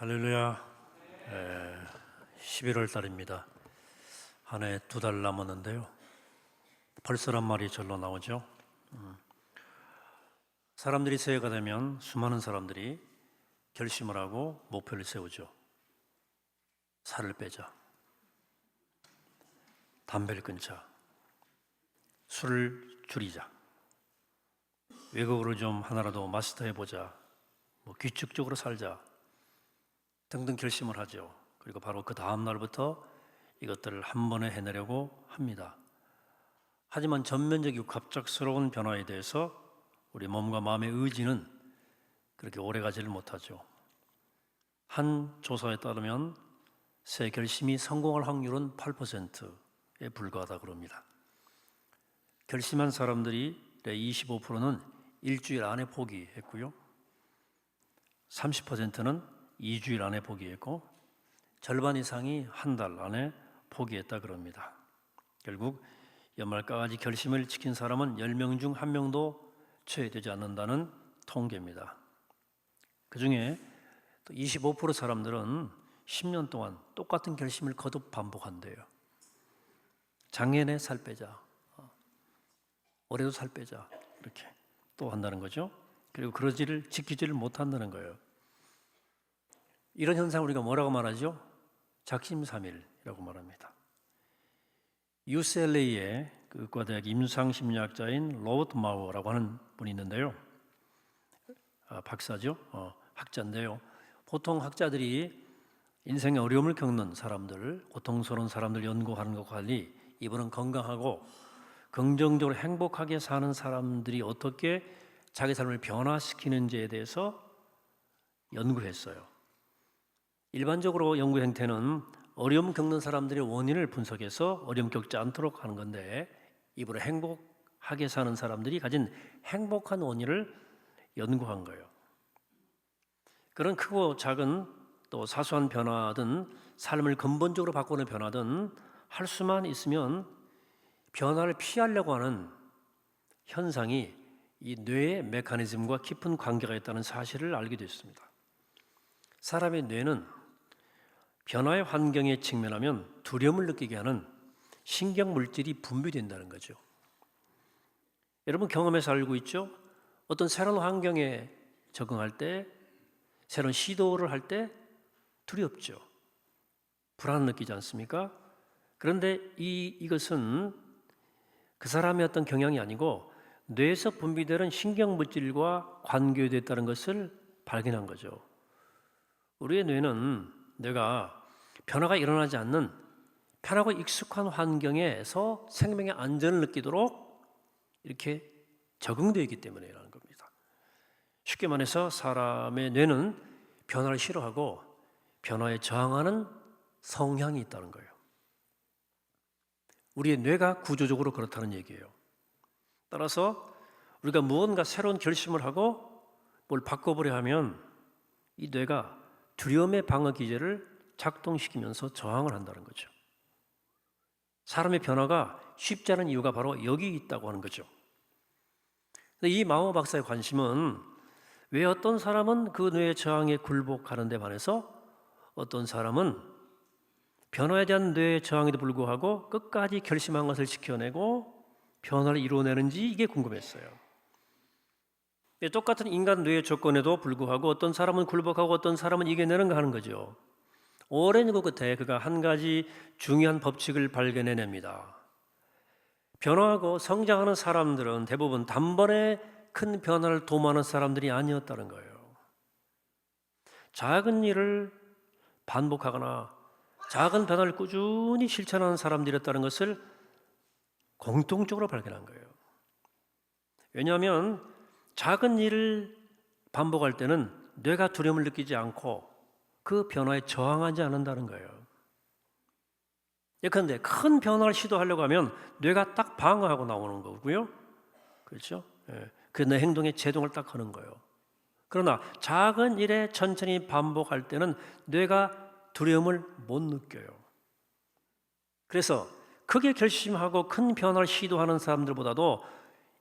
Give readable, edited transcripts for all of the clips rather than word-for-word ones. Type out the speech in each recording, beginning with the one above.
할렐루야. 11월 달입니다. 한 해 2달 남았는데요. 벌써란 말이 절로 나오죠. 사람들이 새해가 되면 수많은 사람들이 결심을 하고 목표를 세우죠. 살을 빼자, 담배를 끊자, 술을 줄이자, 외국어를 좀 하나라도 마스터해보자, 규칙적으로 살자 등등 결심을 하죠. 그리고 바로 그 다음 날부터 이것들을 한 번에 해내려고 합니다. 하지만 전면적이고 갑작스러운 변화에 대해서 우리 몸과 마음의 의지는 그렇게 오래가지를 못하죠. 한 조사에 따르면 새 결심이 성공할 확률은 8%에 불과하다고 그럽니다. 결심한 사람들이 25%는 일주일 안에 포기했고요. 30%는 2주일 안에 포기했고 절반 이상이 한 달 안에 포기했다 그럽니다. 결국 연말까지 결심을 지킨 사람은 10명 중 1명도 채 되지 않는다는 통계입니다. 그 중에 또 25% 사람들은 10년 동안 똑같은 결심을 거듭 반복한대요. 작년에 살 빼자, 올해도 살 빼자 이렇게 또 한다는 거죠. 그리고 그러지를 지키지를 못한다는 거예요. 이런 현상을 우리가 뭐라고 말하죠? 작심삼일이라고 말합니다. UCLA의 의과대학 임상심리학자인 로버트 마워라고 하는 분이 있는데요. 박사죠. 학자인데요. 보통 학자들이 인생의 어려움을 겪는 사람들, 고통스러운 사람들 연구하는 것과 달리 이분은 건강하고 긍정적으로 행복하게 사는 사람들이 어떻게 자기 삶을 변화시키는지에 대해서 연구했어요. 일반적으로 연구 형태는 어려움 겪는 사람들의 원인을 분석해서 어려움 겪지 않도록 하는 건데 이분은 행복하게 사는 사람들이 가진 행복한 원인을 연구한 거예요. 그런 크고 작은 또 사소한 변화든 삶을 근본적으로 바꾸는 변화든 할 수만 있으면 변화를 피하려고 하는 현상이 이 뇌의 메커니즘과 깊은 관계가 있다는 사실을 알게 됐습니다. 사람의 뇌는 변화의 환경에 직면하면 두려움을 느끼게 하는 신경물질이 분비된다는 거죠. 여러분 경험해서 알고 있죠? 어떤 새로운 환경에 적응할 때, 새로운 시도를 할 때 두렵죠. 불안을 느끼지 않습니까? 그런데 이것은 그 사람의 어떤 경향이 아니고 뇌에서 분비되는 신경물질과 관계됐다는 것을 발견한 거죠. 우리의 뇌는 내가 변화가 일어나지 않는 편하고 익숙한 환경에서 생명의 안전을 느끼도록 이렇게 적응되어 있기 때문이라는 겁니다. 쉽게 말해서 사람의 뇌는 변화를 싫어하고 변화에 저항하는 성향이 있다는 거예요. 우리의 뇌가 구조적으로 그렇다는 얘기예요. 따라서 우리가 무언가 새로운 결심을 하고 뭘 바꿔보려 하면 이 뇌가 두려움의 방어 기제를 작동시키면서 저항을 한다는 거죠. 사람의 변화가 쉽지 않은 이유가 바로 여기 있다고 하는 거죠. 이 마오 박사의 관심은 왜 어떤 사람은 그 뇌의 저항에 굴복하는 데 반해서 어떤 사람은 변화에 대한 뇌의 저항에도 불구하고 끝까지 결심한 것을 지켜내고 변화를 이루어내는지 이게 궁금했어요. 똑같은 인간 뇌의 조건에도 불구하고 어떤 사람은 굴복하고 어떤 사람은 이겨내는가 하는 거죠. 오랜 연구 끝에 그가 한 가지 중요한 법칙을 발견해냅니다. 변화하고 성장하는 사람들은 대부분 단번에 큰 변화를 도모하는 사람들이 아니었다는 거예요. 작은 일을 반복하거나 작은 변화를 꾸준히 실천하는 사람들이었다는 것을 공통적으로 발견한 거예요. 왜냐하면 작은 일을 반복할 때는 뇌가 두려움을 느끼지 않고 그 변화에 저항하지 않는다는 거예요. 예컨대 큰 변화를 시도하려고 하면 뇌가 딱 방어하고 나오는 거고요. 그렇죠? 그 내 행동에 제동을 딱 하는 거예요. 그러나 작은 일에 천천히 반복할 때는 뇌가 두려움을 못 느껴요. 그래서 크게 결심하고 큰 변화를 시도하는 사람들보다도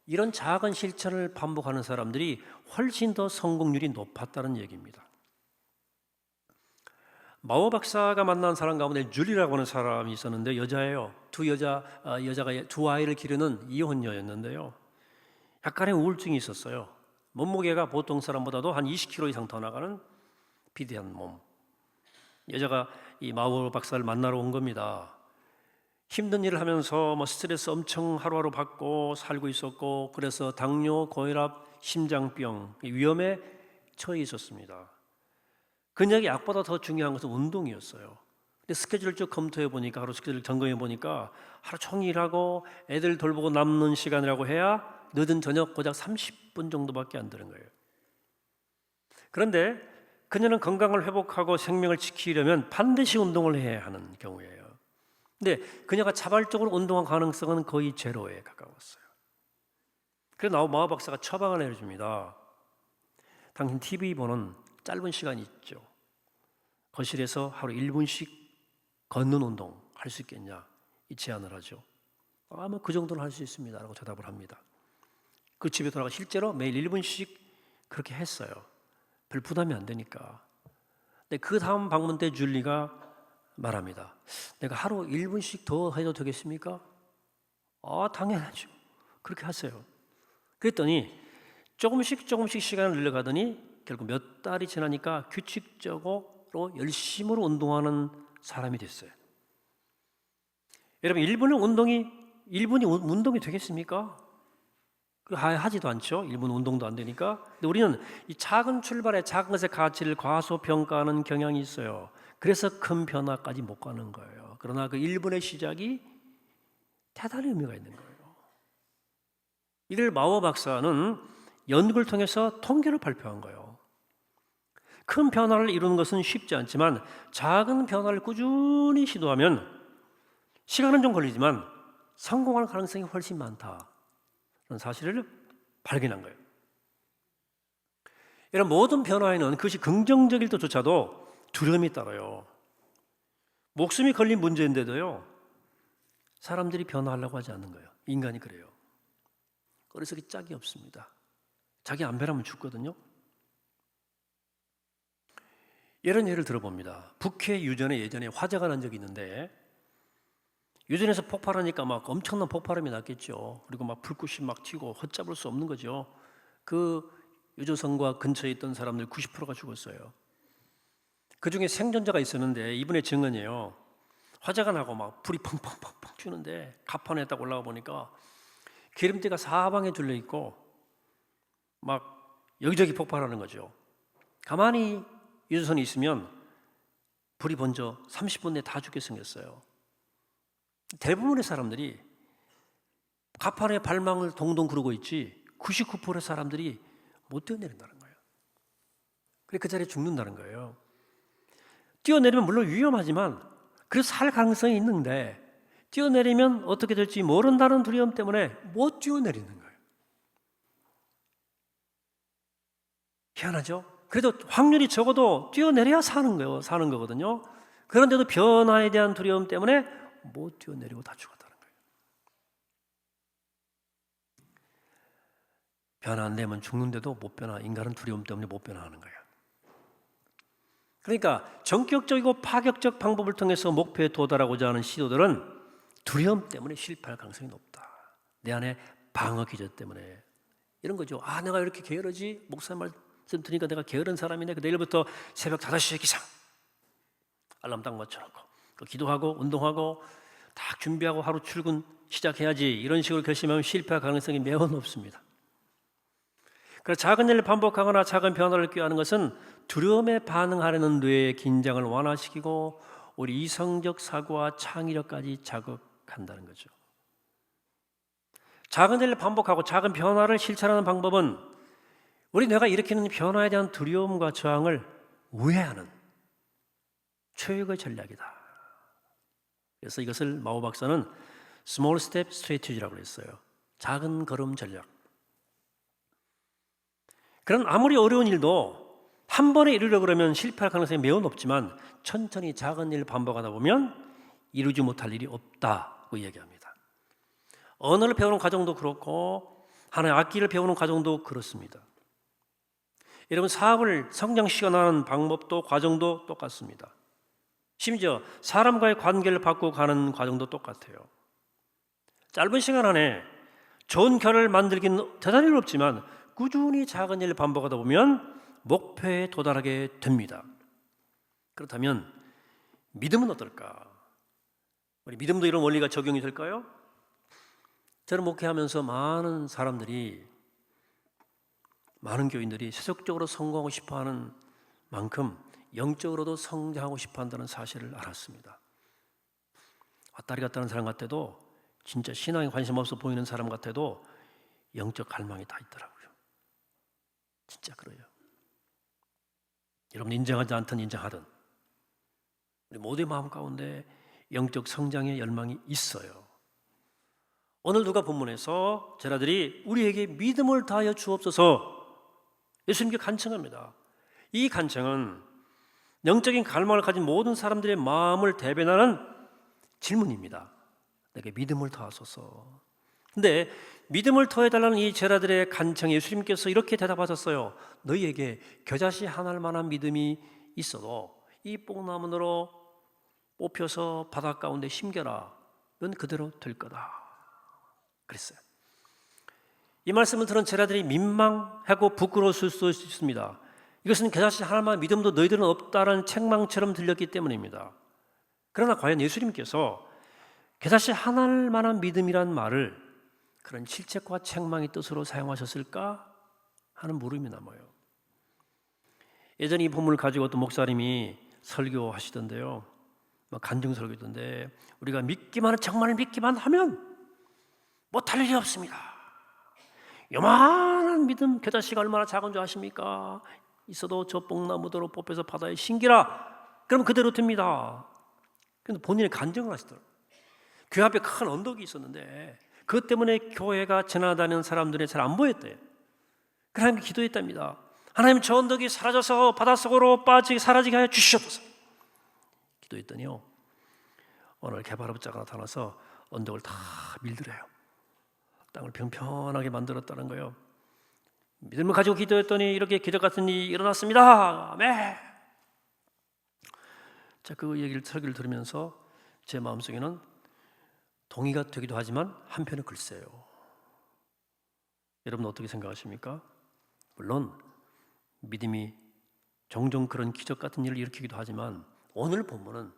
이런 작은 실천을 반복하는 사람들이 훨씬 더 성공률이 높았다는 얘기입니다. 마오 박사가 만난 사람 가운데 줄리라고 하는 사람이 있었는데 여자예요. 여자가 두 아이를 기르는 이혼녀였는데요. 약간의 우울증이 있었어요. 몸무게가 보통 사람보다도 한 20kg 이상 더 나가는 비대한 몸. 여자가 이 마오 박사를 만나러 온 겁니다. 힘든 일을 하면서 스트레스 엄청 하루하루 받고 살고 있었고, 그래서 당뇨, 고혈압, 심장병 위험에 처해 있었습니다. 그녀에게 약보다 더 중요한 것은 운동이었어요. 근데 스케줄을 쭉 검토해 보니까, 하루 스케줄을 점검해 보니까 하루 종일 일하고 애들 돌보고 남는 시간이라고 해야 늦은 저녁 고작 30분 정도밖에 안 되는 거예요. 그런데 그녀는 건강을 회복하고 생명을 지키려면 반드시 운동을 해야 하는 경우예요. 근데 그녀가 자발적으로 운동한 가능성은 거의 제로에 가까웠어요. 그래서 마오 박사가 처방을 내려줍니다. 당신 TV 보는 짧은 시간이 있죠. 거실에서 하루 1분씩 걷는 운동 할 수 있겠냐? 이 제안을 하죠. 아마 그 정도는 할 수 있습니다 라고 대답을 합니다. 그 집에 돌아가 실제로 매일 1분씩 그렇게 했어요. 별 부담이 안 되니까. 근데 그 다음 방문 때 줄리가 말합니다. 내가 하루 1분씩 더 해도 되겠습니까? 당연하죠. 그렇게 하세요. 그랬더니 조금씩 시간을 늘려가더니 결국 몇 달이 지나니까 규칙적으로 열심으로 운동하는 사람이 됐어요. 여러분, 1분이 운동이 되겠습니까? 하지도 않죠. 1분 운동도 안 되니까. 근데 우리는 이 작은 출발에 작은 것의 가치를 과소평가하는 경향이 있어요. 그래서 큰 변화까지 못 가는 거예요. 그러나 그 1분의 시작이 대단히 의미가 있는 거예요. 이를 마오 박사는 연구를 통해서 통계를 발표한 거예요. 큰 변화를 이루는 것은 쉽지 않지만 작은 변화를 꾸준히 시도하면 시간은 좀 걸리지만 성공할 가능성이 훨씬 많다. 그런 사실을 발견한 거예요. 이런 모든 변화에는 그것이 긍정적일 때조차도 두려움이 따라요. 목숨이 걸린 문제인데도요, 사람들이 변화하려고 하지 않는 거예요. 인간이 그래요. 어리석이 짝이 없습니다. 자기 안 변하면 죽거든요. 이런 예를 들어봅니다. 북해 유전에 예전에 화재가 난 적이 있는데, 유전에서 폭발하니까 막 엄청난 폭발음이 났겠죠. 그리고 막 불꽃이 막 튀고 헛잡을 수 없는 거죠. 그 유조선과 근처에 있던 사람들 90%가 죽었어요. 그 중에 생존자가 있었는데 이분의 증언이에요. 화재가 나고 막 불이 펑펑펑펑 튀는데 가판에 딱 올라가 보니까 기름띠가 사방에 둘려 있고 막 여기저기 폭발하는 거죠. 가만히 유조선이 있으면 불이 번져 30분 내에 다 죽게 생겼어요. 대부분의 사람들이 가판에 발망을 동동 구르고 있지 99%의 사람들이 못 뛰어내린다는 거예요. 그래 그 자리에 죽는다는 거예요. 뛰어내리면 물론 위험하지만 그래서 살 가능성이 있는데 뛰어내리면 어떻게 될지 모른다는 두려움 때문에 못 뛰어내리는 거예요. 희한하죠? 그래도 확률이 적어도 뛰어내려야 사는 거거든요. 그런데도 변화에 대한 두려움 때문에 못 뛰어내리고 다 죽었다는 거예요. 변화 안 되면 죽는데도 못 변화, 인간은 두려움 때문에 못 변화하는 거예요. 그러니까 전격적이고 파격적 방법을 통해서 목표에 도달하고자 하는 시도들은 두려움 때문에 실패할 가능성이 높다. 내 안에 방어 기제 때문에 이런 거죠. 내가 이렇게 게으르지? 목사님 말씀 들으니까 내가 게으른 사람이네. 내일부터 새벽 5시에 기상 알람 딱 맞춰놓고 기도하고 운동하고 딱 준비하고 하루 출근 시작해야지. 이런 식으로 결심하면 실패할 가능성이 매우 높습니다. 그래서 작은 일을 반복하거나 작은 변화를 꾀하는 것은 두려움에 반응하려는 뇌의 긴장을 완화시키고 우리 이성적 사고와 창의력까지 자극한다는 거죠. 작은 일을 반복하고 작은 변화를 실천하는 방법은 우리 뇌가 일으키는 변화에 대한 두려움과 저항을 우회하는 최고의 전략이다. 그래서 이것을 마오 박사는 Small Step Strategy라고 했어요. 작은 걸음 전략. 그런 아무리 어려운 일도 한 번에 이루려고 그러면 실패할 가능성이 매우 높지만 천천히 작은 일을 반복하다 보면 이루지 못할 일이 없다고 얘기합니다. 언어를 배우는 과정도 그렇고 하나의 악기를 배우는 과정도 그렇습니다. 여러분 사업을 성장시켜나가는 방법도 과정도 똑같습니다. 심지어 사람과의 관계를 바꿔가는 과정도 똑같아요. 짧은 시간 안에 좋은 결을 만들기는 대단히 어렵지만 꾸준히 작은 일을 반복하다 보면 목표에 도달하게 됩니다. 그렇다면 믿음은 어떨까? 우리 믿음도 이런 원리가 적용이 될까요? 저는 목회하면서 많은 교인들이 세속적으로 성공하고 싶어하는 만큼 영적으로도 성장하고 싶어한다는 사실을 알았습니다. 왔다리 갔다 하는 사람 같아도, 진짜 신앙에 관심 없어 보이는 사람 같아도 영적 갈망이 다 있더라고요. 진짜 그래요. 여러분 인정하지 않든 인정하든 우리 모두의 마음 가운데 영적 성장의 열망이 있어요. 오늘 누가 본문에서 제자들이 우리에게 믿음을 다하여 주옵소서 예수님께 간청합니다. 이 간청은 영적인 갈망을 가진 모든 사람들의 마음을 대변하는 질문입니다. 내게 믿음을 더하소서. 근데 믿음을 더해달라는 이 제자들의 간청에 예수님께서 이렇게 대답하셨어요. 너희에게 겨자씨 하나를 만한 믿음이 있어도 이 뽕나무로 뽑혀서 바닷 가운데 심겨라. 넌 그대로 될 거다. 그랬어요. 이 말씀을 들은 제자들이 민망하고 부끄러웠을 수 있습니다. 이것은 겨자씨 하나만 믿음도 너희들은 없다라는 책망처럼 들렸기 때문입니다. 그러나 과연 예수님께서 겨자씨 하나만한 믿음이란 말을 그런 실책과 책망의 뜻으로 사용하셨을까 하는 물음이 남아요. 예전에 이 본문을 가지고 어떤 목사님이 설교하시던데요. 간증 설교던데 우리가 정말 믿기만 하면 못할 일이 없습니다. 요만한 믿음 겨자씨가 얼마나 작은 줄 아십니까? 있어도 저 뽕나무대로 뽑혀서 바다에 심기라. 그럼 그대로 됩니다. 그런데 본인이 간증을 하시더라고요. 교회 앞에 큰 언덕이 있었는데 그것 때문에 교회가 지나다니는 사람들이 잘 안 보였대요. 하나님께 기도했답니다. 하나님 저 언덕이 사라져서 바닷속으로 사라지게 하여 주시옵소서. 기도했더니요, 오늘 개발업자가 나타나서 언덕을 다 밀더래요. 땅을 평평하게 만들었다는 거예요. 믿음을 가지고 기도했더니 이렇게 기적 같은 일이 일어났습니다. 아멘. 자, 그 설교를 들으면서 제 마음속에는 동의가 되기도 하지만 한편은 글쎄요. 여러분 어떻게 생각하십니까? 물론 믿음이 종종 그런 기적 같은 일을 일으키기도 하지만 오늘 본문은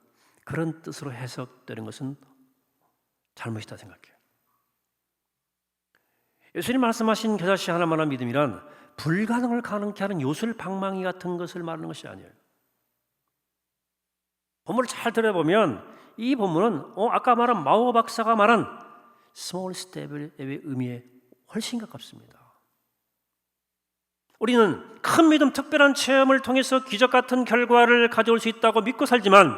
그런 뜻으로 해석되는 것은 잘못이다 생각해요. 예수님 말씀하신 겨자씨 하나만한 믿음이란 불가능을 가능케 하는 요술방망이 같은 것을 말하는 것이 아니에요. 본문을 잘 들어보면 이 본문은 아까 말한 마오 박사가 말한 스몰 스텝의 의미에 훨씬 가깝습니다. 우리는 큰 믿음, 특별한 체험을 통해서 기적 같은 결과를 가져올 수 있다고 믿고 살지만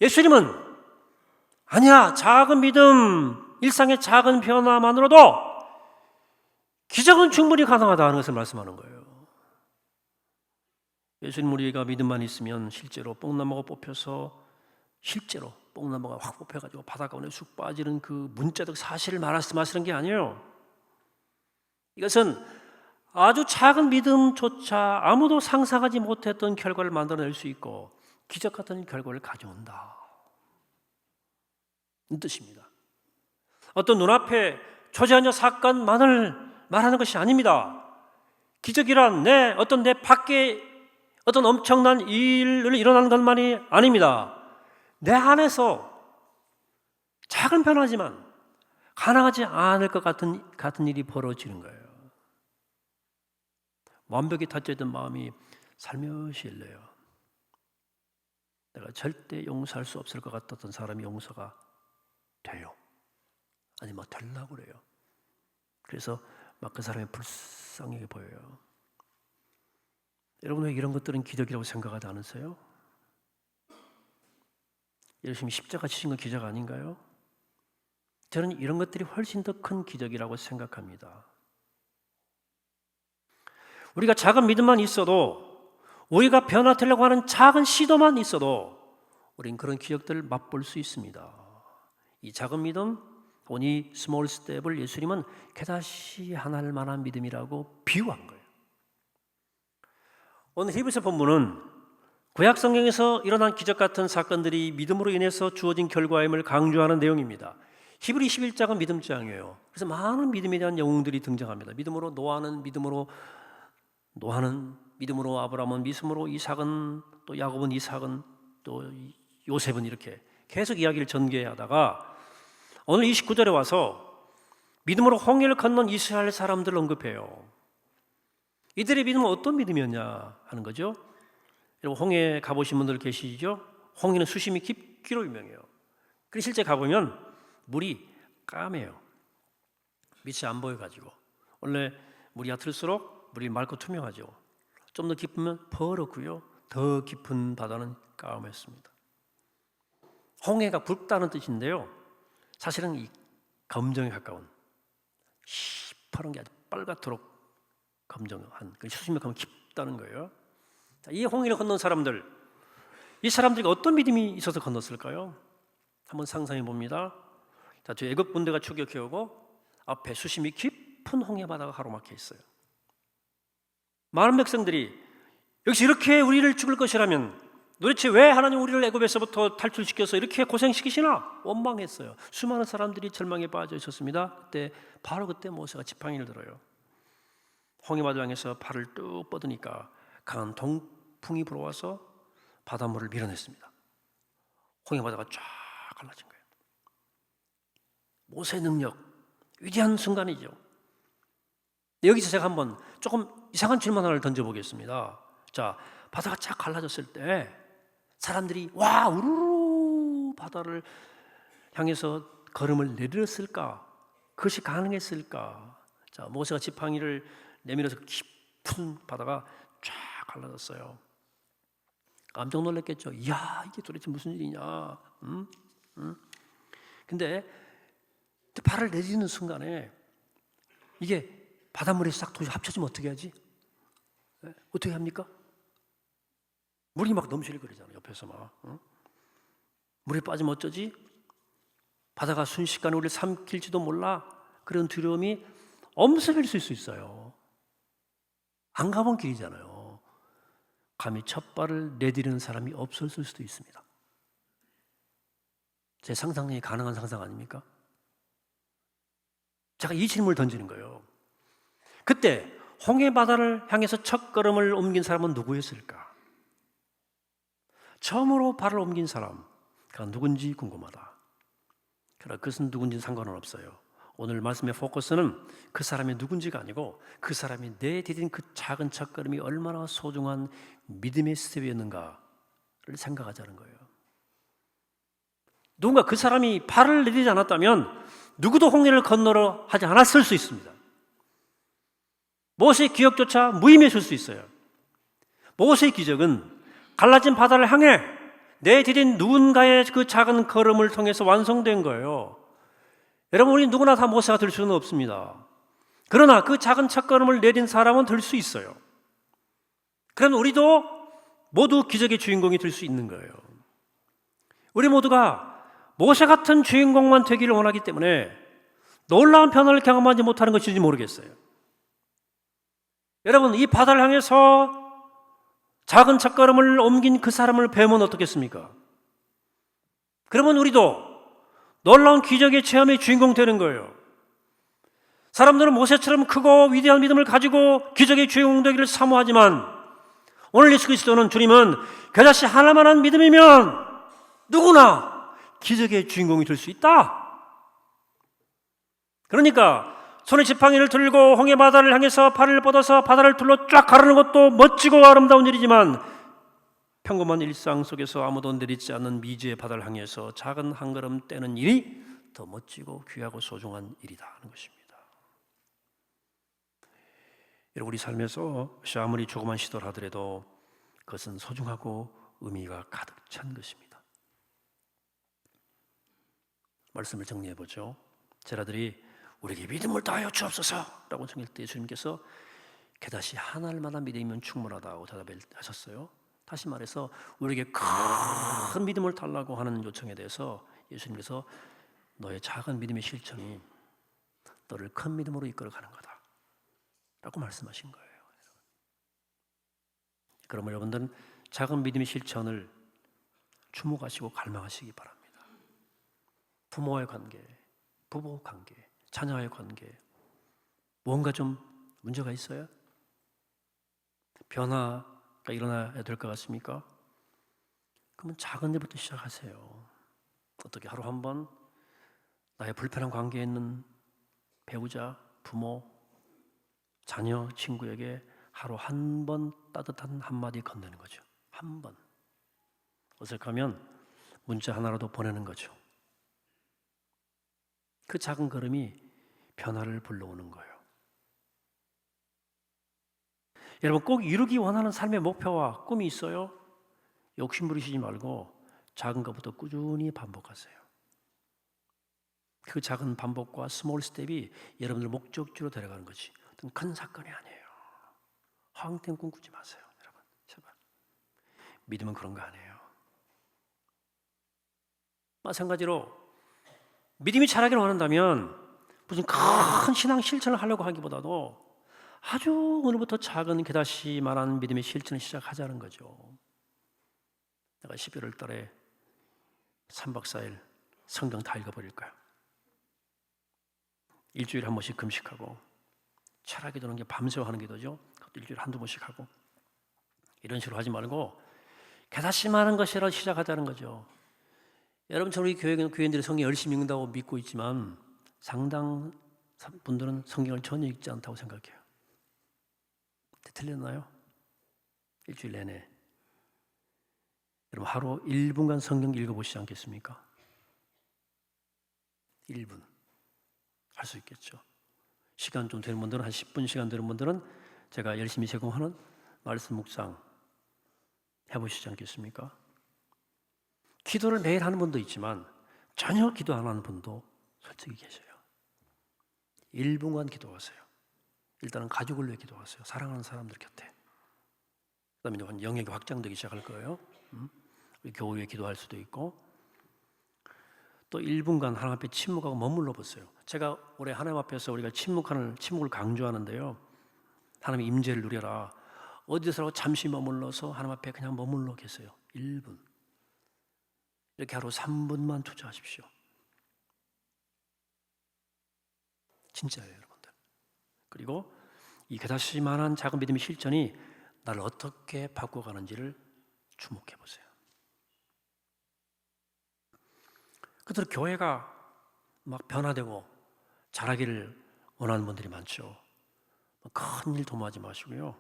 예수님은 아니야, 작은 믿음, 일상의 작은 변화만으로도 기적은 충분히 가능하다는 것을 말씀하는 거예요. 예수님 우리가 믿음만 있으면 실제로 뽕나무가 뽑혀서 실제로 뽕나무가 확 뽑혀가지고 바닷가 가운데 쑥 빠지는 그 문자적 사실을 말씀하시는 게 아니에요. 이것은 아주 작은 믿음조차 아무도 상상하지 못했던 결과를 만들어낼 수 있고 기적 같은 결과를 가져온다. 이 뜻입니다. 어떤 눈앞에 초재하냐 사건만을 말하는 것이 아닙니다. 기적이란 내 밖에 어떤 엄청난 일을 일어나는 것만이 아닙니다. 내 안에서 작은 변화지만 가능하지 않을 것 같은 일이 벌어지는 거예요. 완벽히 닫혀있던 마음이 살며시 열려요. 내가 절대 용서할 수 없을 것 같았던 사람이 용서가 돼요. 아니 되려고 그래요. 그래서 막 그 사람이 불쌍하게 보여요. 여러분 왜 이런 것들은 기적이라고 생각하지 않으세요? 예수님이 십자가 지신 건 기적 아닌가요? 저는 이런 것들이 훨씬 더 큰 기적이라고 생각합니다. 우리가 작은 믿음만 있어도, 우리가 변화되려고 하는 작은 시도만 있어도 우린 그런 기적들을 맛볼 수 있습니다. 이 작은 믿음, 이 스몰 스텝을 예수님은 겨자씨 하나를 만한 믿음이라고 비유한 거예요. 오늘 히브리서 본문은 구약 성경에서 일어난 기적 같은 사건들이 믿음으로 인해서 주어진 결과임을 강조하는 내용입니다. 히브리 11장은 믿음장이에요. 그래서 많은 믿음에 대한 영웅들이 등장합니다. 믿음으로 노아는 믿음으로 아브라함은 믿음으로 이삭은 또 야곱은 이삭은 또 요셉은 이렇게 계속 이야기를 전개하다가 오늘 29절에 와서 믿음으로 홍해를 건넌 이스라엘 사람들을 언급해요. 이들의 믿음은 어떤 믿음이었냐 하는 거죠. 여러분 홍해 가보신 분들 계시죠? 홍해는 수심이 깊기로 유명해요. 그래서 실제 가보면 물이 까매요. 밑이 안 보여가지고. 원래 물이 얕을수록 물이 맑고 투명하죠. 좀 더 깊으면 퍼렇고요. 더 깊은 바다는 까맸습니다. 홍해가 붉다는 뜻인데요. 사실은 이 검정에 가까운 시퍼런 게 아주 빨갛도록 검정한 그 수심이 가면 깊다는 거예요. 이 홍해를 건넌 사람들, 이 사람들이 어떤 믿음이 있어서 건넜을까요? 한번 상상해 봅니다. 자, 저 애굽 군대가 추격해 오고 앞에 수심이 깊은 홍해 바다가 가로막혀 있어요. 많은 백성들이 역시 이렇게 우리를 죽일 것이라면 도대체 왜 하나님 우리를 애굽에서부터 탈출시켜서 이렇게 고생시키시나 원망했어요. 수많은 사람들이 절망에 빠져 있었습니다. 바로 그때 모세가 지팡이를 들어요. 홍해 바다 향해서 발을 뚝 뻗으니까 강한 동풍이 불어와서 바닷물을 밀어냈습니다. 홍해 바다가 쫙 갈라진 거예요. 모세의 능력, 위대한 순간이죠. 여기서 제가 한번 조금 이상한 질문 하나를 던져보겠습니다. 자, 바다가 쫙 갈라졌을 때 사람들이 와 우르르 바다를 향해서 걸음을 내렸을까? 그것이 가능했을까? 자, 모세가 지팡이를 내밀어서 깊은 바다가 쫙 갈라졌어요. 깜짝 놀랐겠죠. 이야, 이게 도대체 무슨 일이냐? 근데 발을 내딛는 순간에 이게 바닷물에 싹 합쳐지면 어떻게 하지? 네? 어떻게 합니까? 물이 막 넘실거리잖아요. 옆에서 막. 물에 빠지면 어쩌지? 바다가 순식간에 우리를 삼킬지도 몰라. 그런 두려움이 엄습일 수 있어요. 안 가본 길이잖아요. 감히 첫 발을 내디디는 사람이 없었을 수도 있습니다. 제 상상이 가능한 상상 아닙니까? 제가 이 질문을 던지는 거예요. 그때 홍해 바다를 향해서 첫 걸음을 옮긴 사람은 누구였을까? 처음으로 발을 옮긴 사람, 그가 누군지 궁금하다. 그러나 그것은 누군지 상관은 없어요. 오늘 말씀의 포커스는 그 사람이 누군지가 아니고 그 사람이 내디딘 그 작은 첫걸음이 얼마나 소중한 믿음의 스텝이었는가를 생각하자는 거예요. 누군가 그 사람이 발을 내디지 않았다면 누구도 홍해를 건너러 하지 않았을 수 있습니다. 모세의 기억조차 무의미했을 수 있어요. 모세의 기적은 갈라진 바다를 향해 내디딘 누군가의 그 작은 걸음을 통해서 완성된 거예요. 여러분, 우리 누구나 다 모세가 될 수는 없습니다. 그러나 그 작은 첫걸음을 내딘 사람은 될 수 있어요. 그럼 우리도 모두 기적의 주인공이 될 수 있는 거예요. 우리 모두가 모세 같은 주인공만 되기를 원하기 때문에 놀라운 변화를 경험하지 못하는 것인지 모르겠어요. 여러분, 이 바다를 향해서 작은 첫걸음을 옮긴 그 사람을 뵈면 어떻겠습니까? 그러면 우리도 놀라운 기적의 체험의 주인공 되는 거예요. 사람들은 모세처럼 크고 위대한 믿음을 가지고 기적의 주인공 되기를 사모하지만 오늘 예수 그리스도는 주님은 그자씨 하나만한 믿음이면 누구나 기적의 주인공이 될 수 있다. 그러니까 손에 지팡이를 들고 홍해 바다를 향해서 발을 뻗어서 바다를 둘러 쫙 가르는 것도 멋지고 아름다운 일이지만 평범한 일상 속에서 아무도 내리지 않는 미지의 바다를 향해서 작은 한 걸음 떼는 일이 더 멋지고 귀하고 소중한 일이다 하는 것입니다. 여러분, 우리 삶에서 아무리 조그만 시도를 하더라도 그것은 소중하고 의미가 가득 찬 것입니다. 말씀을 정리해 보죠. 제자들이 우리에게 믿음을 다하여 주옵소서라고 청할 때 예수님께서 그다시 하나만한 믿음이면 충분하다고 대답하셨어요. 다시 말해서 우리에게 큰 믿음을 달라고 하는 요청에 대해서 예수님께서 너의 작은 믿음의 실천이 너를 큰 믿음으로 이끌어가는 거다 라고 말씀하신 거예요. 그러면 여러분들은 작은 믿음의 실천을 주목하시고 갈망하시기 바랍니다. 부모와의 관계, 부부 관계, 자녀와의 관계, 뭔가 좀 문제가 있어요? 변화가 일어나야 될 것 같습니까? 그러면 작은 일부터 시작하세요. 어떻게 하루 한 번 나의 불편한 관계에 있는 배우자, 부모, 자녀, 친구에게 하루 한 번 따뜻한 한마디 건네는 거죠. 한 번. 어색하면 문자 하나라도 보내는 거죠. 그 작은 걸음이 변화를 불러오는 거예요. 여러분, 꼭 이루기 원하는 삶의 목표와 꿈이 있어요? 욕심 부리시지 말고 작은 것부터 꾸준히 반복하세요. 그 작은 반복과 스몰 스텝이 여러분들 목적지로 데려가는 거지. 어떤 큰 사건이 아니에요. 허황된 꿈 꾸지 마세요, 여러분. 제발. 믿음은 그런 거 아니에요. 마찬가지로 믿음이 자라기를 원한다면 무슨 큰 신앙 실천을 하려고 하기보다도 아주 오늘부터 작은 깨닫기만한 믿음의 실천을 시작하자는 거죠. 내가 11월 달에 3박 4일 성경 다 읽어버릴까요? 일주일에 한 번씩 금식하고 철학 기도는 게 밤새워 하는 기도죠. 그것도 일주일에 한두 번씩 하고 이런 식으로 하지 말고 깨닫기만한 것이라 시작하자는 거죠. 여러분처럼 우리 교회인들이 성경 열심히 읽는다고 믿고 있지만 상당 분들은 성경을 전혀 읽지 않다고 생각해요. 틀렸나요? 일주일 내내 여러분 하루 1분간 성경 읽어보시지 않겠습니까? 1분 할 수 있겠죠. 시간 좀 되는 분들은 한 10분 시간 되는 분들은 제가 열심히 제공하는 말씀 묵상 해보시지 않겠습니까? 기도를 매일 하는 분도 있지만 전혀 기도 안 하는 분도 솔직히 계셔요. 1분간 기도하세요. 일단은 가족을 위해 기도하세요. 사랑하는 사람들 곁에. 그다음에 영역이 확장되기 시작할 거예요. 우리 교회에 기도할 수도 있고 또 1분간 하나님 앞에 침묵하고 머물러 보세요. 제가 올해 하나님 앞에서 우리가 침묵을 강조하는데요. 하나님의 임재를 누려라. 어디서라도 잠시 머물러서 하나님 앞에 그냥 머물러 계세요. 1분. 이렇게 하루 3분만 투자하십시오. 진짜예요, 여러분들. 그리고 이 그다시만한 작은 믿음의 실천이 나를 어떻게 바꿔가는지를 주목해 보세요. 그대로 교회가 막 변화되고 자라기를 원하는 분들이 많죠. 큰 일 도모하지 마시고요.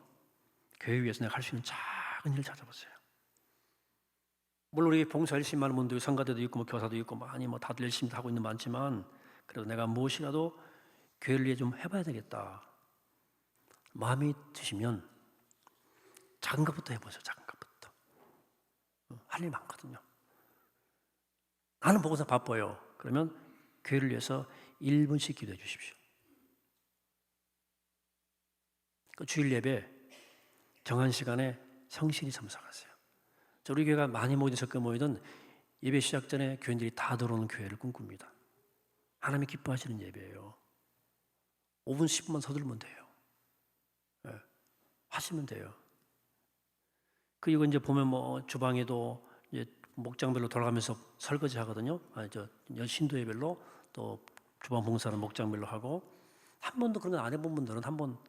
교회 위해서 내가 할 수 있는 작은 일 찾아보세요. 물론 우리 봉사 열심히 하는 분들 성가대도 있고 교사도 있고 많이 다들 열심히 하고 있는 많지만 그래도 내가 무엇이라도 교회를 위해 좀 해봐야 되겠다 마음이 드시면 작은 것부터 해보세요. 작은 것부터. 할 일 많거든요. 나는 보고서 바빠요. 그러면 교회를 위해서 1분씩 기도해 주십시오. 그 주일 예배 정한 시간에 성실히 참석하세요. 우리 교회가 많이 모이든 적게 모이든 예배 시작 전에 교인들이 다 들어오는 교회를 꿈꿉니다. 하나님이 기뻐하시는 예배예요. 5분 10분만 서두르면 돼요. 네. 하시면 돼요. 그리고 이제 보면 주방에도 이제 목장별로 돌아가면서 설거지 하거든요. 신도 예별로 또 주방 봉사는 목장별로 하고 한 번도 그런 거 안 해본 분들은 한번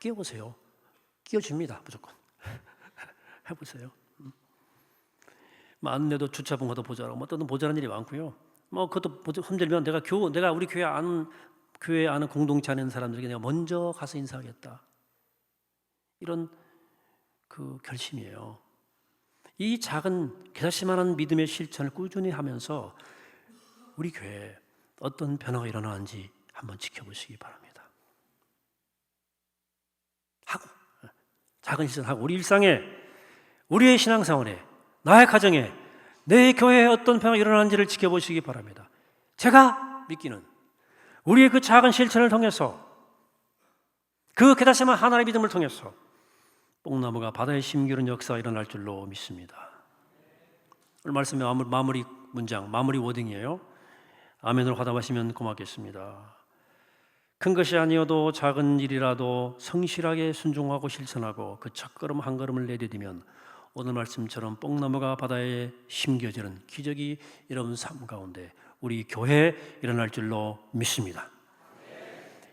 끼워보세요. 끼워줍니다. 무조건. 해보세요. 안 내도 주차분 가도 보자라고 어떤 보자라는 일이 많고요. 그것도 힘들면 내가 우리 교회 아는 공동체 아는 사람들에게 내가 먼저 가서 인사하겠다. 이런 그 결심이에요. 이 작은 개사시만한 믿음의 실천을 꾸준히 하면서 우리 교회에 어떤 변화가 일어나는지 한번 지켜보시기 바랍니다. 작은 실천하고 우리 일상에 우리의 신앙생활에 나의 가정에 내 교회에 어떤 변화가 일어나는지를 지켜보시기 바랍니다. 제가 믿기는 우리의 그 작은 실천을 통해서 그 깨닫지만 하나님의 믿음을 통해서 뽕나무가 바다에 심기는 역사가 일어날 줄로 믿습니다. 오늘 말씀의 마무리 문장, 마무리 워딩이에요. 아멘으로 화답하시면 고맙겠습니다. 큰 것이 아니어도 작은 일이라도 성실하게 순종하고 실천하고 그 첫걸음 한 걸음을 내디디면 오늘 말씀처럼 뽕나무가 바다에 심겨지는 기적이 이런 삶 가운데 우리 교회에 일어날 줄로 믿습니다.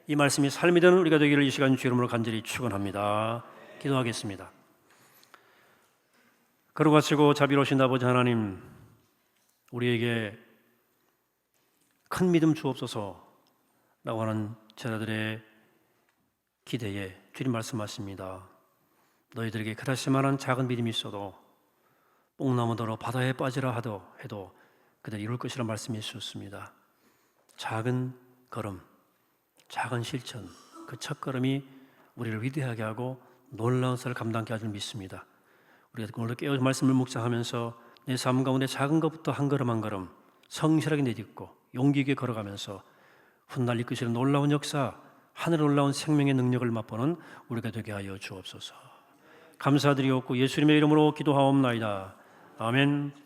이 말씀이 삶이 되는 우리가 되기를 이 시간 주 이름으로 간절히 축원합니다. 기도하겠습니다. 거룩하시고 자비로우신 아버지 하나님, 우리에게 큰 믿음 주옵소서라고 하는 제자들의 기대에 주님 말씀하십니다. 너희들에게 그다지 많은 작은 믿음이 있어도 뽕나무더러 바다에 빠지라 해도 그들이 이룰 것이라 말씀해 주셨습니다. 작은 걸음, 작은 실천, 그 첫걸음이 우리를 위대하게 하고 놀라운 것을 감당케 하줄 믿습니다. 우리가 오늘 깨어 말씀을 묵상하면서 내 삶 가운데 작은 것부터 한 걸음 한 걸음 성실하게 내딛고 용기 있게 걸어가면서 훗날 이끄시는 놀라운 역사, 하늘 놀라운 생명의 능력을 맛보는 우리가 되게 하여 주옵소서. 감사드리옵고 예수님의 이름으로 기도하옵나이다. 아멘.